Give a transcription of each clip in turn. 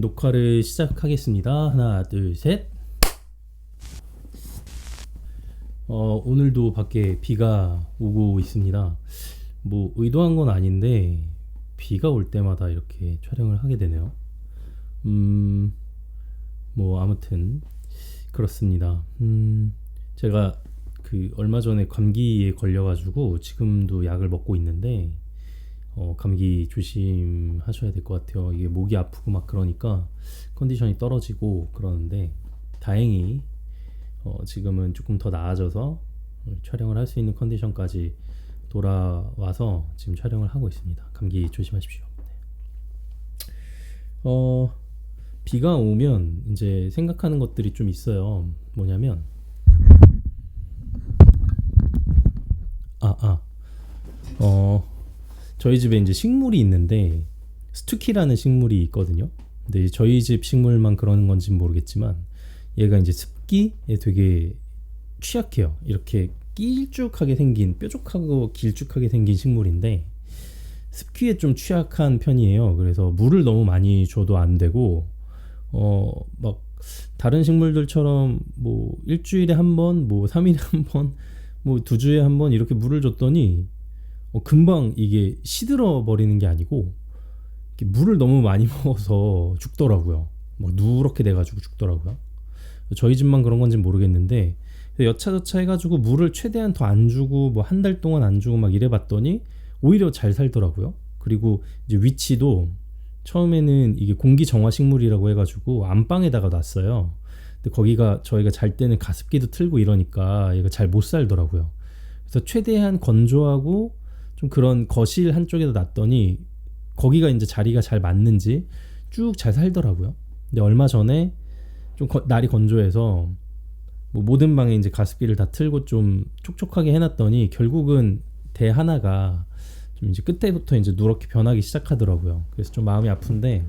녹화를 시작하겠습니다. 하나, 둘, 셋. 오늘도 밖에 비가 오고 있습니다. 뭐 의도한 건 아닌데 비가 올 때마다 이렇게 촬영을 하게 되네요. 뭐 아무튼 그렇습니다. 제가 얼마 전에 감기에 걸려가지고 지금도 약을 먹고 있는데 감기 조심하셔야 될 것 같아요. 이게 목이 아프고 막 그러니까 컨디션이 떨어지고 그러는데 다행히 지금은 조금 더 나아져서 촬영을 할 수 있는 컨디션까지 돌아와서 지금 촬영을 하고 있습니다. 감기 조심하십시오. 비가 오면 이제 생각하는 것들이 좀 있어요. 뭐냐면 저희 집에 이제 식물이 있는데 스투키라는 식물이 있거든요. 근데 저희 집 식물만 그러는 건지는 모르겠지만 얘가 이제 습기에 되게 취약해요. 이렇게 길쭉하게 생긴, 뾰족하고 길쭉하게 생긴 식물인데 습기에 좀 취약한 편이에요. 그래서 물을 너무 많이 줘도 안 되고 막 다른 식물들처럼 뭐 일주일에 한 번, 뭐 3일에 한 번, 뭐 2주에 한 번 이렇게 물을 줬더니 금방 이게 시들어 버리는 게 아니고 물을 너무 많이 먹어서 죽더라고요. 막 누렇게 돼가지고 죽더라고요. 저희 집만 그런 건지 모르겠는데 여차저차 해가지고 물을 최대한 더 안 주고 뭐 한 달 동안 안 주고 막 이래봤더니 오히려 잘 살더라고요. 그리고 이제 위치도 처음에는 이게 공기 정화 식물이라고 해가지고 안방에다가 놨어요. 근데 거기가 저희가 잘 때는 가습기도 틀고 이러니까 얘가 잘 못 살더라고요. 그래서 최대한 건조하고 좀 그런 거실 한쪽에다 놨더니 거기가 이제 자리가 잘 맞는지 쭉 잘 살더라고요. 근데 얼마 전에 좀 날이 건조해서 뭐 모든 방에 이제 가습기를 다 틀고 좀 촉촉하게 해놨더니 결국은 대 하나가 좀 이제 끝에부터 이제 누렇게 변하기 시작하더라고요. 그래서 좀 마음이 아픈데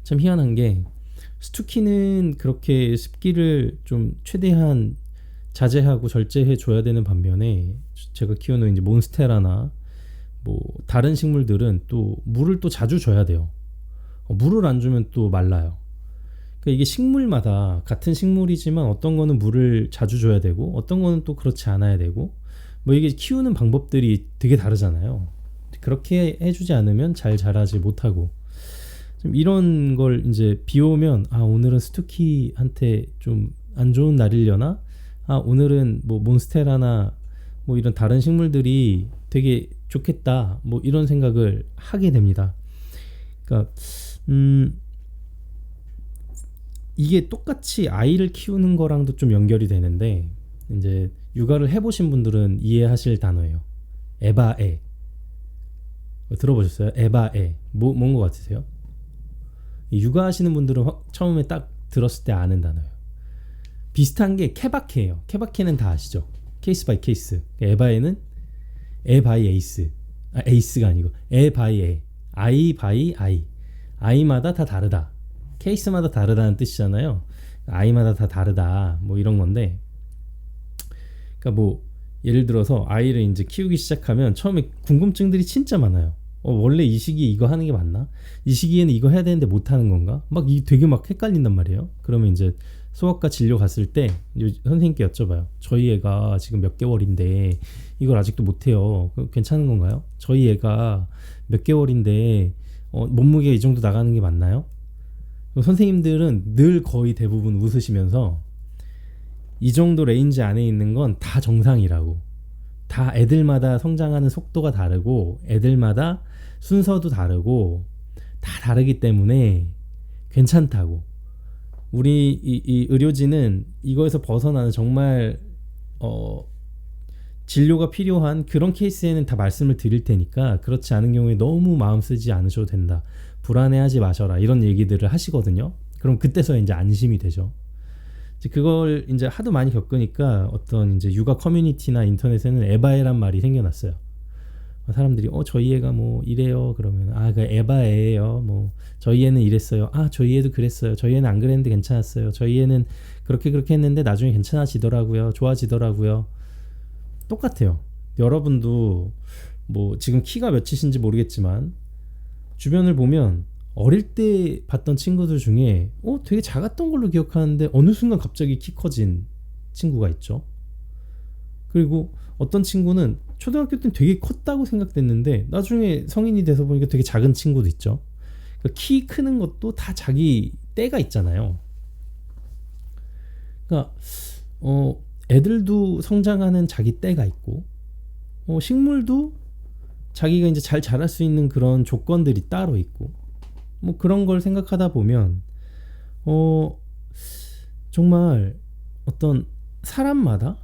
참 희한한 게 스투키는 그렇게 습기를 좀 최대한 자제하고 절제해 줘야 되는 반면에 제가 키우는 이제 몬스테라나 뭐 다른 식물들은 또 물을 또 자주 줘야 돼요. 물을 안 주면 또 말라요. 그러니까 이게 식물마다 같은 식물이지만 어떤 거는 물을 자주 줘야 되고 어떤 거는 또 그렇지 않아야 되고 뭐 이게 키우는 방법들이 되게 다르잖아요. 그렇게 해주지 않으면 잘 자라지 못하고 좀 이런 걸 이제 비 오면 오늘은 스투키한테 좀 안 좋은 날이려나? 오늘은 뭐 몬스테라나 뭐 이런 다른 식물들이 되게 좋겠다 뭐 이런 생각을 하게 됩니다. 그러니까 이게 똑같이 아이를 키우는 거랑도 좀 연결이 되는데 이제 육아를 해보신 분들은 이해하실 단어예요. 에바에. 들어보셨어요? 에바에. 뭔 거 같으세요? 육아하시는 분들은 처음에 딱 들었을 때 아는 단어예요. 비슷한 게 케바케예요. 케바케는 다 아시죠? 케이스 바이 케이스. 에바에는 에 바이 에이스. 에이스가 아니고 에 바이 에. 아이 바이 아이. 아이마다 다 다르다. 케이스마다 다르다는 뜻이잖아요. 아이마다 다 다르다. 뭐 이런 건데. 그러니까 뭐 예를 들어서 아이를 이제 키우기 시작하면 처음에 궁금증들이 진짜 많아요. 원래 이 시기에 이거 하는 게 맞나? 이 시기에는 이거 해야 되는데 못 하는 건가? 막 되게 막 헷갈린단 말이에요. 그러면 이제 소아과 진료 갔을 때 선생님께 여쭤봐요. 저희 애가 지금 몇 개월인데 이걸 아직도 못 해요. 괜찮은 건가요? 저희 애가 몇 개월인데 몸무게 이 정도 나가는 게 맞나요? 선생님들은 늘 거의 대부분 웃으시면서 이 정도 레인지 안에 있는 건 다 정상이라고, 다 애들마다 성장하는 속도가 다르고 애들마다 순서도 다르고 다 다르기 때문에 괜찮다고, 우리 이 의료진은 이거에서 벗어나는 정말 진료가 필요한 그런 케이스에는 다 말씀을 드릴 테니까 그렇지 않은 경우에 너무 마음 쓰지 않으셔도 된다, 불안해하지 마셔라, 이런 얘기들을 하시거든요. 그럼 그때서 이제 안심이 되죠. 이제 그걸 이제 하도 많이 겪으니까 어떤 이제 육아 커뮤니티나 인터넷에는 에바에란 말이 생겨났어요. 사람들이 저희 애가 뭐 이래요. 그러면 그 에바에예요. 뭐 저희 애는 이랬어요. 저희 애도 그랬어요. 저희 애는 안 그랬는데 괜찮았어요. 저희 애는 그렇게 했는데 나중에 괜찮아지더라고요. 좋아지더라고요. 똑같아요. 여러분도 뭐 지금 키가 몇이신지 모르겠지만 주변을 보면 어릴 때 봤던 친구들 중에 되게 작았던 걸로 기억하는데 어느 순간 갑자기 키 커진 친구가 있죠. 그리고 어떤 친구는 초등학교 때 되게 컸다고 생각됐는데 나중에 성인이 돼서 보니까 되게 작은 친구도 있죠. 그러니까 키 크는 것도 다 자기 때가 있잖아요. 그러니까 애들도 성장하는 자기 때가 있고 식물도 자기가 이제 잘 자랄 수 있는 그런 조건들이 따로 있고 뭐 그런 걸 생각하다 보면 정말 어떤 사람마다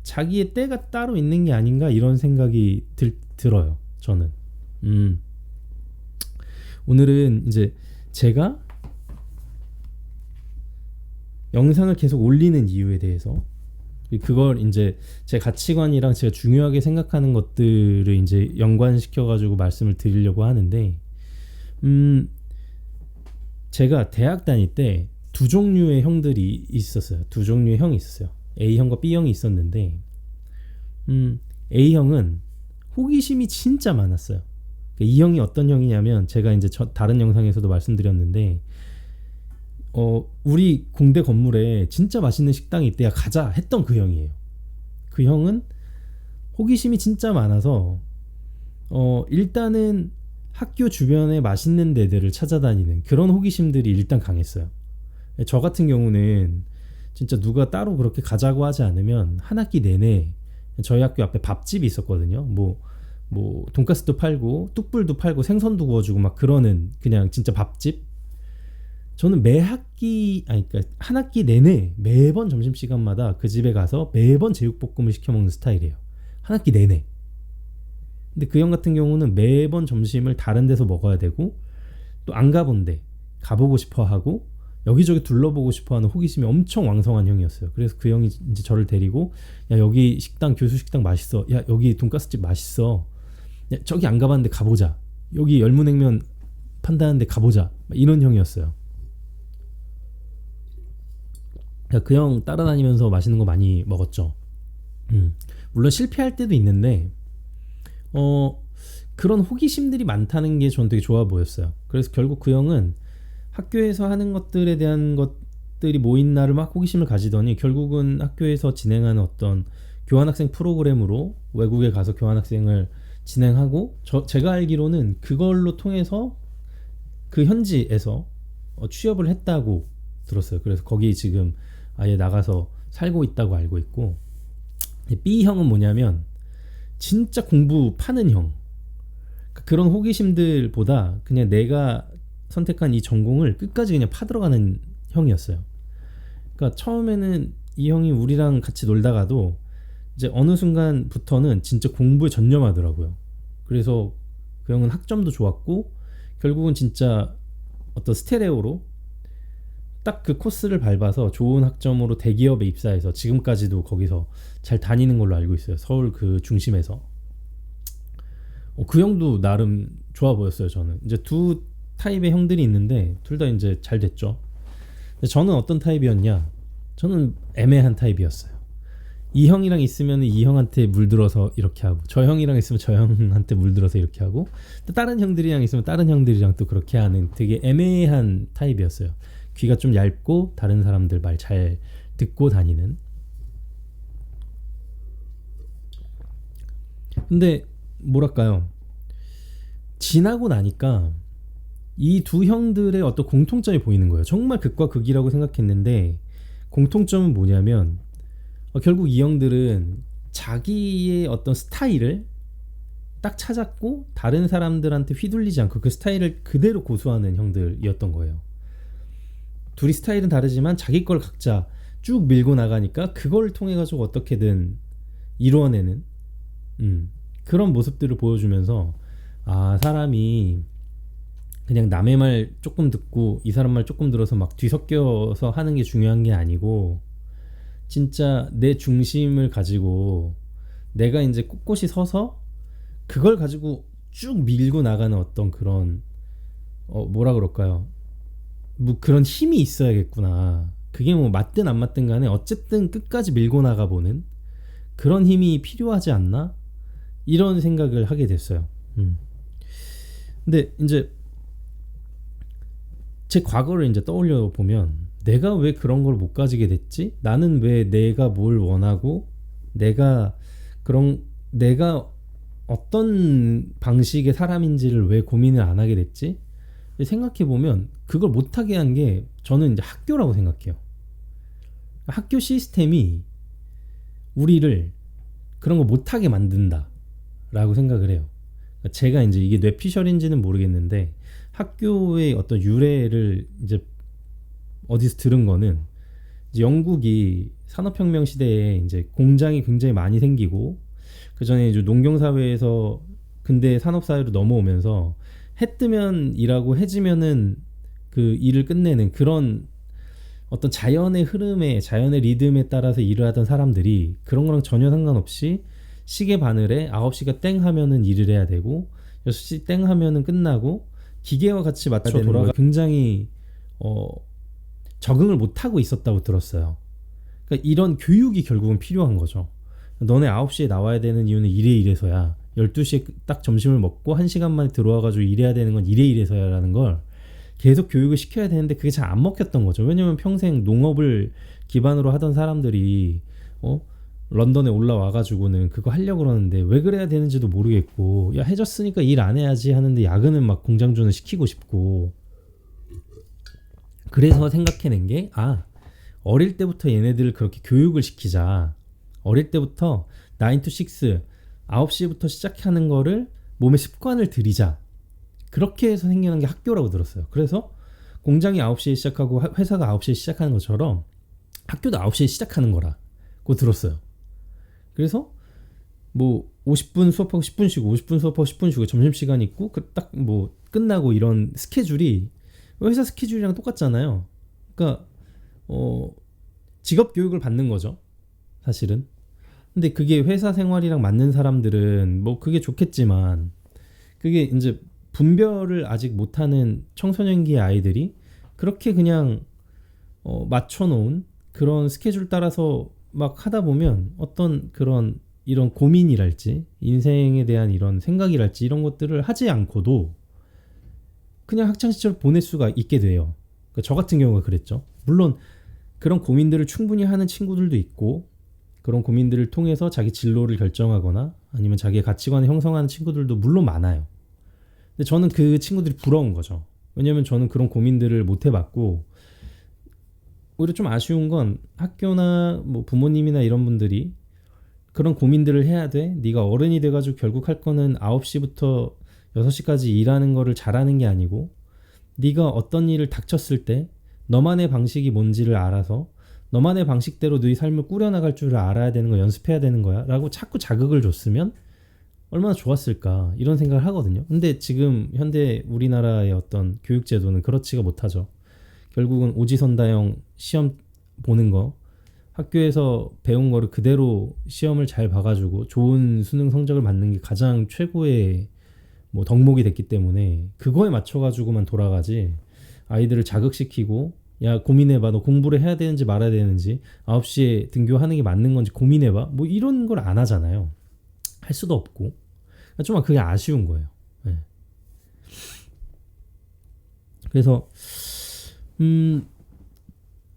자기의 때가 따로 있는 게 아닌가 이런 생각이 들어요. 저는 오늘은 이제 제가 영상을 계속 올리는 이유에 대해서 그걸 이제 제 가치관이랑 제가 중요하게 생각하는 것들을 이제 연관시켜 가지고 말씀을 드리려고 하는데 제가 대학 다닐 때 두 종류의 형들이 있었어요. 두 종류의 형이 있었어요. A형과 B형이 있었는데 A형은 호기심이 진짜 많았어요. 이 형이 어떤 형이냐면 제가 이제 다른 영상에서도 말씀드렸는데 우리 공대 건물에 진짜 맛있는 식당이 있대. 야 가자 했던 그 형이에요. 그 형은 호기심이 진짜 많아서 일단은 학교 주변에 맛있는 데들을 찾아다니는 그런 호기심들이 일단 강했어요. 저 같은 경우는 진짜 누가 따로 그렇게 가자고 하지 않으면 한 학기 내내 저희 학교 앞에 밥집이 있었거든요. 뭐 돈가스도 팔고 뚝불도 팔고 생선도 구워주고 막 그러는 그냥 진짜 밥집. 저는 그러니까 한 학기 내내 매번 점심시간마다 그 집에 가서 매번 제육볶음을 시켜 먹는 스타일이에요. 한 학기 내내. 근데 그 형 같은 경우는 매번 점심을 다른 데서 먹어야 되고 또 안 가본 데 가보고 싶어 하고 여기저기 둘러보고 싶어 하는 호기심이 엄청 왕성한 형이었어요. 그래서 그 형이 이제 저를 데리고 야 여기 식당 교수 식당 맛있어. 야 여기 돈가스집 맛있어. 야 저기 안 가봤는데 가보자. 여기 열무냉면 판다는데 가보자. 이런 형이었어요. 그 형 따라다니면서 맛있는 거 많이 먹었죠. 물론 실패할 때도 있는데 그런 호기심들이 많다는 게 저는 되게 좋아 보였어요. 그래서 결국 그 형은 학교에서 하는 것들에 대한 것들이 모인 날을 막 호기심을 가지더니 결국은 학교에서 진행하는 어떤 교환학생 프로그램으로 외국에 가서 교환학생을 진행하고 제가 알기로는 그걸로 통해서 그 현지에서 취업을 했다고 들었어요. 그래서 거기 지금 아예 나가서 살고 있다고 알고 있고, B형은 뭐냐면 진짜 공부 파는 형. 그런 호기심들보다 그냥 내가 선택한 이 전공을 끝까지 그냥 파들어가는 형이었어요. 그러니까 처음에는 이 형이 우리랑 같이 놀다가도 이제 어느 순간부터는 진짜 공부에 전념하더라고요. 그래서 그 형은 학점도 좋았고 결국은 진짜 어떤 스테레오로 딱 그 코스를 밟아서 좋은 학점으로 대기업에 입사해서 지금까지도 거기서 잘 다니는 걸로 알고 있어요. 서울 그 중심에서. 그 형도 나름 좋아 보였어요. 저는 이제 두 타입의 형들이 있는데 둘 다 이제 잘 됐죠. 저는 어떤 타입이었냐? 저는 애매한 타입이었어요. 이 형이랑 있으면 이 형한테 물들어서 이렇게 하고, 저 형이랑 있으면 저 형한테 물들어서 이렇게 하고, 또 다른 형들이랑 있으면 다른 형들이랑 또 그렇게 하는 되게 애매한 타입이었어요. 귀가 좀 얇고 다른 사람들 말 잘 듣고 다니는. 근데 뭐랄까요, 지나고 나니까 이 두 형들의 어떤 공통점이 보이는 거예요. 정말 극과 극이라고 생각했는데 공통점은 뭐냐면 결국 이 형들은 자기의 어떤 스타일을 딱 찾았고 다른 사람들한테 휘둘리지 않고 그 스타일을 그대로 고수하는 형들이었던 거예요. 둘이 스타일은 다르지만 자기 걸 각자 쭉 밀고 나가니까 그걸 통해 가지고 어떻게든 이루어내는 그런 모습들을 보여주면서, 아, 사람이 그냥 남의 말 조금 듣고 이 사람 말 조금 들어서 막 뒤섞여서 하는 게 중요한 게 아니고 진짜 내 중심을 가지고 내가 이제 꼿꼿이 서서 그걸 가지고 쭉 밀고 나가는 어떤 그런 뭐라 그럴까요? 뭐 그런 힘이 있어야겠구나. 그게 뭐 맞든 안 맞든 간에 어쨌든 끝까지 밀고 나가보는 그런 힘이 필요하지 않나? 이런 생각을 하게 됐어요. 근데 이제 제 과거를 이제 떠올려 보면 내가 왜 그런 걸 못 가지게 됐지? 나는 왜 내가 뭘 원하고 내가 어떤 방식의 사람인지를 왜 고민을 안 하게 됐지? 생각해 보면 그걸 못 하게 한 게 저는 이제 학교라고 생각해요. 학교 시스템이 우리를 그런 거 못하게 만든다라고 생각을 해요. 제가 이제 이게 뇌피셜인지는 모르겠는데 학교의 어떤 유래를 이제 어디서 들은 거는 이제 영국이 산업혁명 시대에 이제 공장이 굉장히 많이 생기고 그 전에 이제 농경사회에서 근대 산업사회로 넘어오면서 해 뜨면 일하고 해 지면은 그 일을 끝내는 그런 어떤 자연의 흐름에 자연의 리듬에 따라서 일을 하던 사람들이 그런 거랑 전혀 상관없이 시계 바늘에 9시가 땡 하면은 일을 해야 되고 6시 땡 하면은 끝나고 기계와 같이 맞춰 돌아가 굉장히 적응을 못하고 있었다고 들었어요. 그러니까 이런 교육이 결국은 필요한 거죠. 너네 9시에 나와야 되는 이유는 이래서야 12시에 딱 점심을 먹고 1시간 만에 들어와가지고 일해야 되는 건 이래서야 라는 걸 계속 교육을 시켜야 되는데 그게 잘 안 먹혔던 거죠. 왜냐면 평생 농업을 기반으로 하던 사람들이 런던에 올라와가지고는 그거 하려고 그러는데 왜 그래야 되는지도 모르겠고 야 해졌으니까 일 안 해야지 하는데 야근은 막 공장주는 시키고 싶고 그래서 생각해낸 게 어릴 때부터 얘네들을 그렇게 교육을 시키자. 어릴 때부터 9 to 6 9시부터 시작하는 거를 몸에 습관을 들이자. 그렇게 해서 생겨난 게 학교라고 들었어요. 그래서 공장이 9시에 시작하고 회사가 9시에 시작하는 것처럼 학교도 9시에 시작하는 거라고 들었어요. 그래서 뭐 50분 수업하고 10분 쉬고 50분 수업하고 10분 쉬고 점심시간 있고 딱 뭐 끝나고 이런 스케줄이 회사 스케줄이랑 똑같잖아요. 그러니까 직업 교육을 받는 거죠. 사실은. 근데 그게 회사 생활이랑 맞는 사람들은 뭐 그게 좋겠지만 그게 이제 분별을 아직 못하는 청소년기의 아이들이 그렇게 그냥 맞춰놓은 그런 스케줄 따라서 막 하다 보면 어떤 그런 이런 고민이랄지 인생에 대한 이런 생각이랄지 이런 것들을 하지 않고도 그냥 학창시절 보낼 수가 있게 돼요. 그러니까 저 같은 경우가 그랬죠. 물론 그런 고민들을 충분히 하는 친구들도 있고 그런 고민들을 통해서 자기 진로를 결정하거나 아니면 자기의 가치관을 형성하는 친구들도 물론 많아요. 근데 저는 그 친구들이 부러운 거죠. 왜냐면 저는 그런 고민들을 못 해봤고 오히려 좀 아쉬운 건 학교나 뭐 부모님이나 이런 분들이 그런 고민들을 해야 돼. 네가 어른이 돼가지고 결국 할 거는 9시부터 6시까지 일하는 거를 잘하는 게 아니고 네가 어떤 일을 닥쳤을 때 너만의 방식이 뭔지를 알아서 너만의 방식대로 네 삶을 꾸려나갈 줄을 알아야 되는 거 연습해야 되는 거야 라고 자꾸 자극을 줬으면 얼마나 좋았을까 이런 생각을 하거든요. 근데 지금 현대 우리나라의 어떤 교육제도는 그렇지가 못하죠. 결국은 오지선다형 시험 보는 거 학교에서 배운 거를 그대로 시험을 잘 봐가지고 좋은 수능 성적을 받는 게 가장 최고의 뭐 덕목이 됐기 때문에 그거에 맞춰가지고만 돌아가지 아이들을 자극시키고 야 고민해봐 너 공부를 해야 되는지 말아야 되는지 9시에 등교하는 게 맞는 건지 고민해봐 뭐 이런 걸 안 하잖아요. 할 수도 없고 좀 그게 아쉬운 거예요. 네. 그래서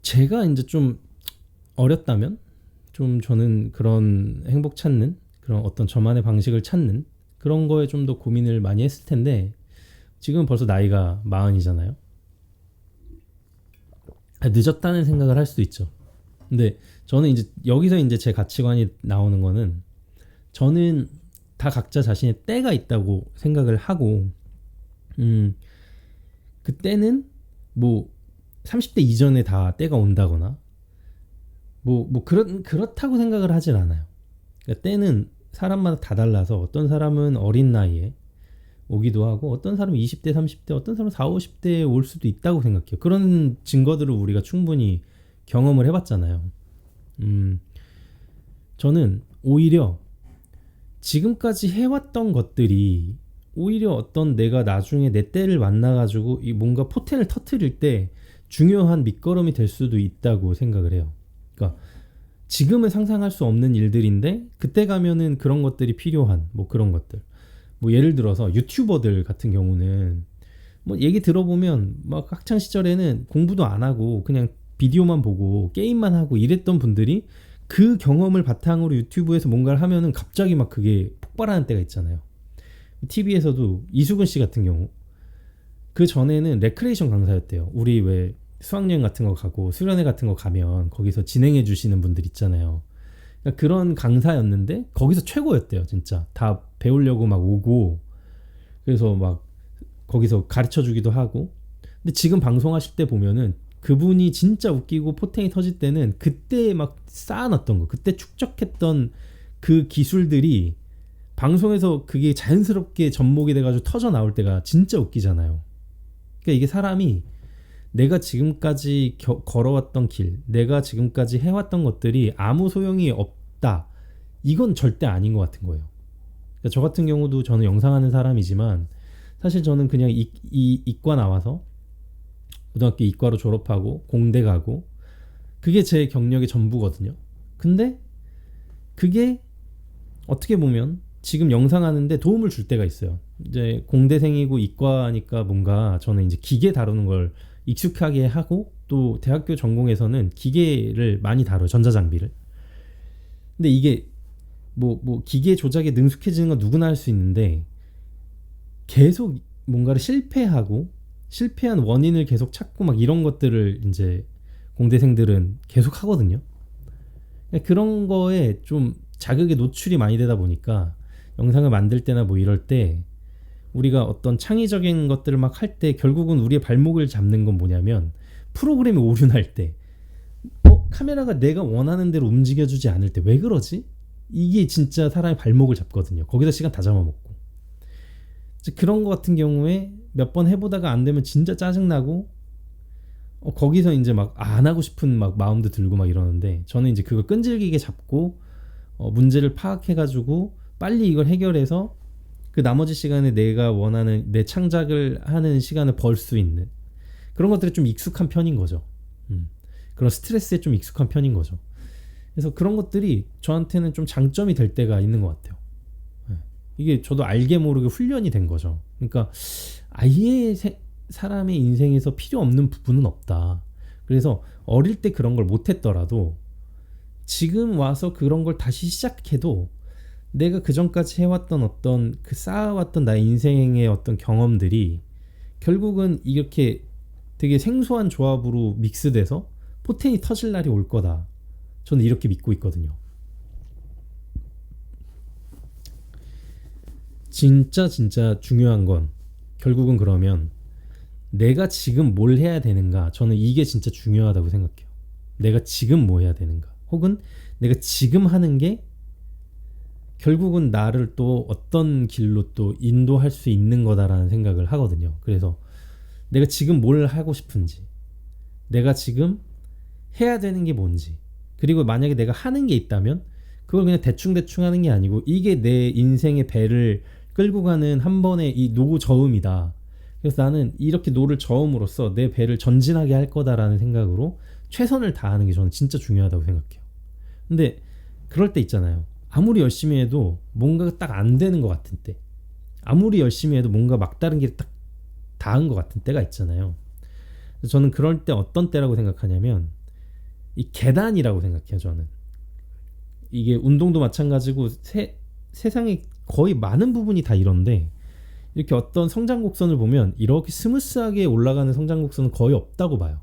제가 이제 좀 어렸다면 좀 저는 그런 행복 찾는 그런 어떤 저만의 방식을 찾는 그런 거에 좀 더 고민을 많이 했을 텐데 지금 벌써 나이가 40이잖아요. 늦었다는 생각을 할 수도 있죠. 근데 저는 이제 여기서 이제 제 가치관이 나오는 거는 저는 다 각자 자신의 때가 있다고 생각을 하고 그 때는 뭐 30대 이전에 다 때가 온다거나 그렇다고 생각을 하진 않아요. 그러니까 때는 사람마다 다 달라서 어떤 사람은 어린 나이에 오기도 하고 어떤 사람은 20대 30대 어떤 사람은 40, 50대에 올 수도 있다고 생각해요. 그런 증거들을 우리가 충분히 경험을 해봤잖아요. 저는 오히려 지금까지 해왔던 것들이 오히려 어떤 내가 나중에 내 때를 만나가지고 이 뭔가 포텐을 터트릴 때 중요한 밑거름이 될 수도 있다고 생각을 해요. 그러니까 지금은 상상할 수 없는 일들인데 그때 가면은 그런 것들이 필요한 뭐 그런 것들 뭐 예를 들어서 유튜버들 같은 경우는 뭐 얘기 들어보면 막 학창 시절에는 공부도 안 하고 그냥 비디오만 보고 게임만 하고 이랬던 분들이 그 경험을 바탕으로 유튜브에서 뭔가를 하면은 갑자기 막 그게 폭발하는 때가 있잖아요. TV에서도 이수근 씨 같은 경우 그 전에는 레크레이션 강사였대요. 우리 왜 수학여행 같은 거 가고 수련회 같은 거 가면 거기서 진행해 주시는 분들 있잖아요. 그러니까 그런 강사였는데 거기서 최고였대요. 진짜 다 배우려고 막 오고 그래서 막 거기서 가르쳐 주기도 하고. 근데 지금 방송하실 때 보면은 그분이 진짜 웃기고 포텐이 터질 때는 그때 막 쌓아놨던 거, 그때 축적했던 그 기술들이 방송에서 그게 자연스럽게 접목이 돼가지고 터져 나올 때가 진짜 웃기잖아요. 그러니까 이게 사람이 내가 지금까지 걸어왔던 길, 내가 지금까지 해왔던 것들이 아무 소용이 없다. 이건 절대 아닌 것 같은 거예요. 그러니까 저 같은 경우도 저는 영상하는 사람이지만 사실 저는 그냥 이과 나와서 고등학교 이과로 졸업하고 공대 가고 그게 제 경력의 전부거든요. 근데 그게 어떻게 보면 지금 영상하는데 도움을 줄 때가 있어요. 이제 공대생이고 이과니까 뭔가 저는 이제 기계 다루는 걸 익숙하게 하고 또 대학교 전공에서는 기계를 많이 다뤄요. 전자장비를. 근데 이게 뭐 기계 조작에 능숙해지는 건 누구나 할 수 있는데 계속 뭔가를 실패한 원인을 계속 찾고 막 이런 것들을 이제 공대생들은 계속 하거든요. 그런 거에 좀 자극에 노출이 많이 되다 보니까 영상을 만들 때나 뭐 이럴 때 우리가 어떤 창의적인 것들을 막 할 때 결국은 우리의 발목을 잡는 건 뭐냐면 프로그램이 오류날 때 카메라가 내가 원하는 대로 움직여주지 않을 때 왜 그러지? 이게 진짜 사람의 발목을 잡거든요. 거기다 시간 다 잡아먹고. 그런 거 같은 경우에 몇 번 해보다가 안 되면 진짜 짜증나고 거기서 이제 막 안 하고 싶은 막 마음도 들고 막 이러는데 저는 이제 그걸 끈질기게 잡고 문제를 파악해가지고 빨리 이걸 해결해서 그 나머지 시간에 내가 원하는 내 창작을 하는 시간을 벌 수 있는 그런 것들이 좀 익숙한 편인 거죠. 그런 스트레스에 좀 익숙한 편인 거죠. 그래서 그런 것들이 저한테는 좀 장점이 될 때가 있는 것 같아요. 이게 저도 알게 모르게 훈련이 된 거죠. 그러니까 아예 사람의 인생에서 필요 없는 부분은 없다. 그래서 어릴 때 그런 걸 못했더라도 지금 와서 그런 걸 다시 시작해도 내가 그전까지 해왔던 어떤 그 쌓아왔던 나의 인생의 어떤 경험들이 결국은 이렇게 되게 생소한 조합으로 믹스돼서 포텐이 터질 날이 올 거다. 저는 이렇게 믿고 있거든요. 진짜 중요한 건 결국은 그러면 내가 지금 뭘 해야 되는가. 저는 이게 진짜 중요하다고 생각해요. 내가 지금 뭐 해야 되는가. 혹은 내가 지금 하는 게 결국은 나를 또 어떤 길로 또 인도할 수 있는 거다라는 생각을 하거든요. 그래서 내가 지금 뭘 하고 싶은지, 내가 지금 해야 되는 게 뭔지, 그리고 만약에 내가 하는 게 있다면 그걸 그냥 대충 하는 게 아니고 이게 내 인생의 배를 끌고 가는 한 번의 이 노 저음이다. 그래서 나는 이렇게 노를 저음으로써 내 배를 전진하게 할 거다라는 생각으로 최선을 다하는 게 저는 진짜 중요하다고 생각해요. 근데 그럴 때 있잖아요. 아무리 열심히 해도 뭔가가 딱 안 되는 것 같은 때, 아무리 열심히 해도 뭔가 막다른 길에 딱 닿은 것 같은 때가 있잖아요. 그래서 저는 그럴 때 어떤 때라고 생각하냐면 이 계단이라고 생각해요. 저는 이게 운동도 마찬가지고 세상에 거의 많은 부분이 다 이런데 이렇게 어떤 성장 곡선을 보면 이렇게 스무스하게 올라가는 성장 곡선은 거의 없다고 봐요.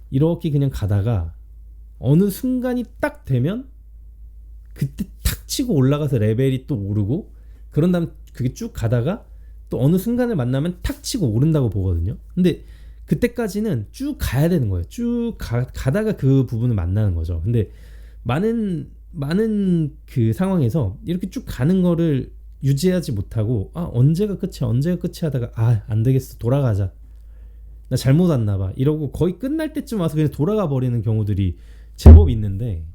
이렇게 그냥 가다가 어느 순간이 딱 되면 그때 탁 치고 올라가서 레벨이 또 오르고 그런 다음 그게 쭉 가다가 또 어느 순간을 만나면 탁 치고 오른다고 보거든요. 근데 그때까지는 쭉 가야 되는 거예요. 쭉 가다가 그 부분을 만나는 거죠. 근데 많은 그 상황에서 이렇게 쭉 가는 거를 유지하지 못하고 언제가 끝이 하다가 안 되겠어, 돌아가자, 나 잘못 왔나 봐 이러고 거의 끝날 때쯤 와서 그냥 돌아가 버리는 경우들이 제법 있는데,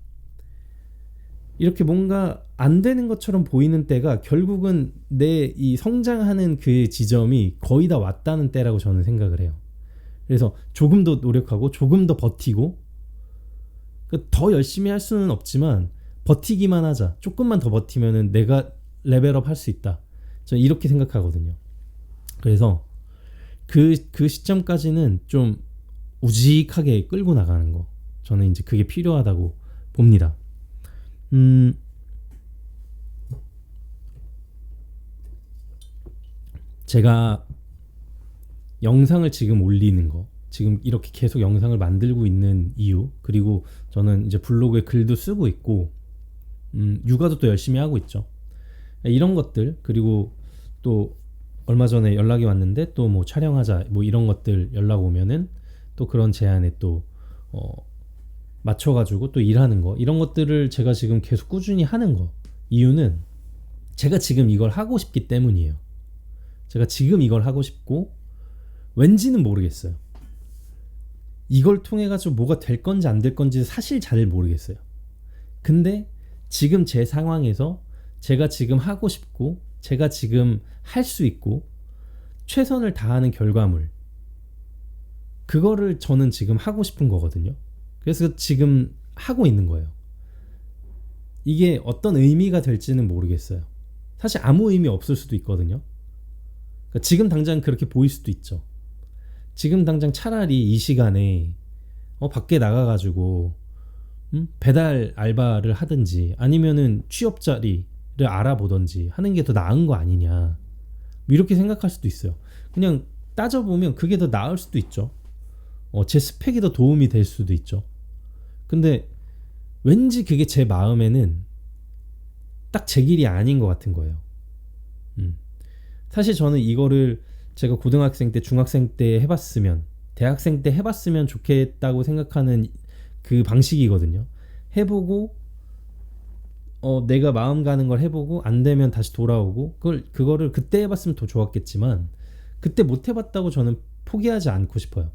이렇게 뭔가 안 되는 것처럼 보이는 때가 결국은 내 이 성장하는 그 지점이 거의 다 왔다는 때라고 저는 생각을 해요. 그래서 조금 더 노력하고 조금 더 버티고, 더 열심히 할 수는 없지만 버티기만 하자. 조금만 더 버티면은 내가 레벨업 할 수 있다. 저는 이렇게 생각하거든요. 그래서 그 시점까지는 좀 우직하게 끌고 나가는 거, 저는 이제 그게 필요하다고 봅니다. 제가 영상을 지금 올리는 거, 지금 이렇게 계속 영상을 만들고 있는 이유, 그리고 저는 이제 블로그에 글도 쓰고 있고, 육아도 또 열심히 하고 있죠. 이런 것들, 그리고 또 얼마 전에 연락이 왔는데 또 뭐 촬영하자 뭐 이런 것들 연락 오면은 또 그런 제안에 또 맞춰가지고 또 일하는 거, 이런 것들을 제가 지금 계속 꾸준히 하는 거, 이유는 제가 지금 이걸 하고 싶기 때문이에요. 제가 지금 이걸 하고 싶고, 왠지는 모르겠어요. 이걸 통해 가지고 뭐가 될 건지 안 될 건지 사실 잘 모르겠어요. 근데 지금 제 상황에서 제가 지금 하고 싶고, 제가 지금 할 수 있고, 최선을 다하는 결과물, 그거를 저는 지금 하고 싶은 거거든요. 그래서 지금 하고 있는 거예요. 이게 어떤 의미가 될지는 모르겠어요. 사실 아무 의미 없을 수도 있거든요. 그러니까 지금 당장 그렇게 보일 수도 있죠. 지금 당장 차라리 이 시간에 밖에 나가가지고 배달 알바를 하든지, 아니면은 취업 자리를 알아보든지 하는 게 더 나은 거 아니냐, 이렇게 생각할 수도 있어요. 그냥 따져보면 그게 더 나을 수도 있죠. 제 스펙이 더 도움이 될 수도 있죠. 근데 왠지 그게 제 마음에는 딱 제 길이 아닌 것 같은 거예요. 사실 저는 이거를 제가 고등학생 때, 중학생 때 해봤으면, 대학생 때 해봤으면 좋겠다고 생각하는 그 방식이거든요. 해보고 내가 마음 가는 걸 해보고 안 되면 다시 돌아오고, 그거를 그때 해봤으면 더 좋았겠지만, 그때 못 해봤다고 저는 포기하지 않고 싶어요.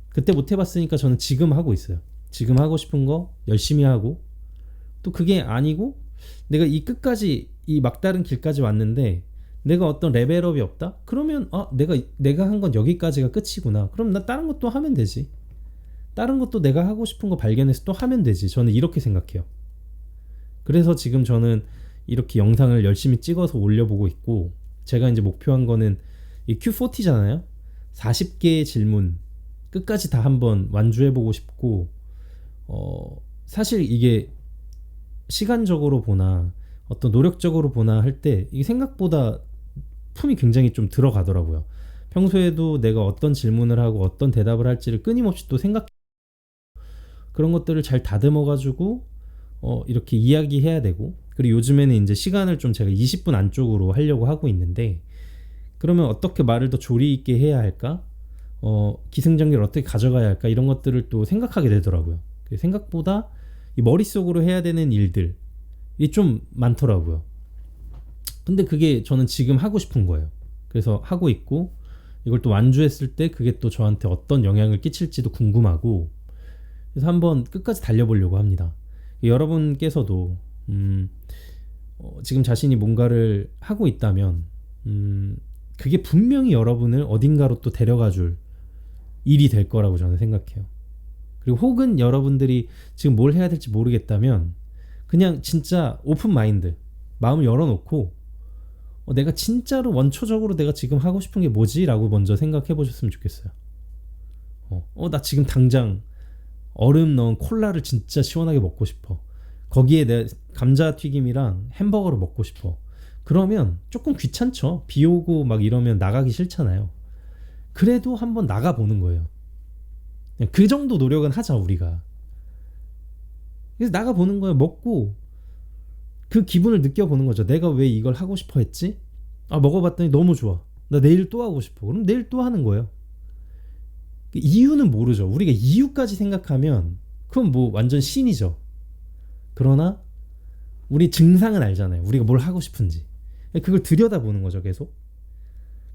그때 못 해봤으니까 저는 지금 하고 있어요. 지금 하고 싶은 거 열심히 하고, 또 그게 아니고 내가 이 끝까지, 이 막다른 길까지 왔는데 내가 어떤 레벨업이 없다? 그러면 내가 한 건 여기까지가 끝이구나. 그럼 나 다른 것도 하면 되지. 다른 것도 내가 하고 싶은 거 발견해서 또 하면 되지. 저는 이렇게 생각해요. 그래서 지금 저는 이렇게 영상을 열심히 찍어서 올려보고 있고, 제가 이제 목표한 거는 이 Q40잖아요. 40개의 질문 끝까지 다 한번 완주해보고 싶고, 사실 이게 시간적으로 보나 어떤 노력적으로 보나 할 때 이게 생각보다 품이 굉장히 좀 들어가더라고요. 평소에도 내가 어떤 질문을 하고 어떤 대답을 할지를 끊임없이 또 그런 것들을 잘 다듬어 가지고 이렇게 이야기해야 되고, 그리고 요즘에는 이제 시간을 좀 제가 20분 안쪽으로 하려고 하고 있는데, 그러면 어떻게 말을 더 조리 있게 해야 할까, 기승전결을 어떻게 가져가야 할까, 이런 것들을 또 생각하게 되더라고요. 생각보다 이 머릿속으로 해야 되는 일들이 좀 많더라고요. 근데 그게 저는 지금 하고 싶은 거예요. 그래서 하고 있고, 이걸 또 완주했을 때 그게 또 저한테 어떤 영향을 끼칠지도 궁금하고, 그래서 한번 끝까지 달려보려고 합니다. 여러분께서도 지금 자신이 뭔가를 하고 있다면 그게 분명히 여러분을 어딘가로 또 데려가줄 일이 될 거라고 저는 생각해요. 그리고 혹은 여러분들이 지금 뭘 해야 될지 모르겠다면 그냥 진짜 오픈 마인드, 마음을 열어놓고 내가 진짜로 원초적으로 내가 지금 하고 싶은 게 뭐지? 라고 먼저 생각해 보셨으면 좋겠어요. 나 지금 당장 얼음 넣은 콜라를 진짜 시원하게 먹고 싶어. 거기에 내 감자튀김이랑 햄버거를 먹고 싶어. 그러면 조금 귀찮죠. 비 오고 막 이러면 나가기 싫잖아요. 그래도 한번 나가보는 거예요. 그 정도 노력은 하자, 우리가. 그래서 나가보는 거예요. 먹고 그 기분을 느껴보는 거죠. 내가 왜 이걸 하고 싶어 했지? 먹어봤더니 너무 좋아. 나 내일 또 하고 싶어. 그럼 내일 또 하는 거예요. 이유는 모르죠. 우리가 이유까지 생각하면 그건 뭐 완전 신이죠. 그러나 우리 증상은 알잖아요. 우리가 뭘 하고 싶은지. 그걸 들여다보는 거죠, 계속.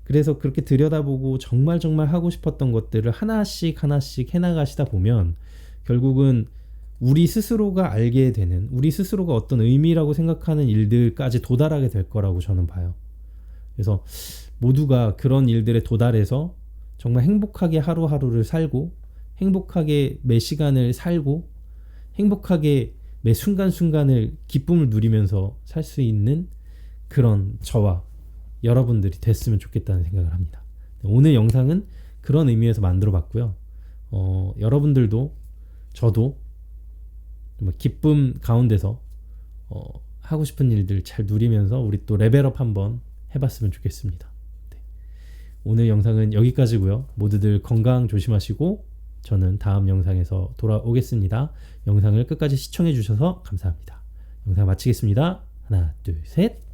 그래서 그렇게 들여다보고 정말 하고 싶었던 것들을 하나씩 해나가시다 보면 결국은 우리 스스로가 알게 되는, 우리 스스로가 어떤 의미라고 생각하는 일들까지 도달하게 될 거라고 저는 봐요. 그래서 모두가 그런 일들에 도달해서 정말 행복하게 하루하루를 살고, 행복하게 매 시간을 살고, 행복하게 매 순간순간을 기쁨을 누리면서 살 수 있는 그런 저와 여러분들이 됐으면 좋겠다는 생각을 합니다. 오늘 영상은 그런 의미에서 만들어 봤고요. 여러분들도 저도 정말 기쁨 가운데서 하고 싶은 일들 잘 누리면서 우리 또 레벨업 한번 해봤으면 좋겠습니다. 네. 오늘 영상은 여기까지고요. 모두들 건강 조심하시고 저는 다음 영상에서 돌아오겠습니다. 영상을 끝까지 시청해 주셔서 감사합니다. 영상 마치겠습니다. 하나, 둘, 셋.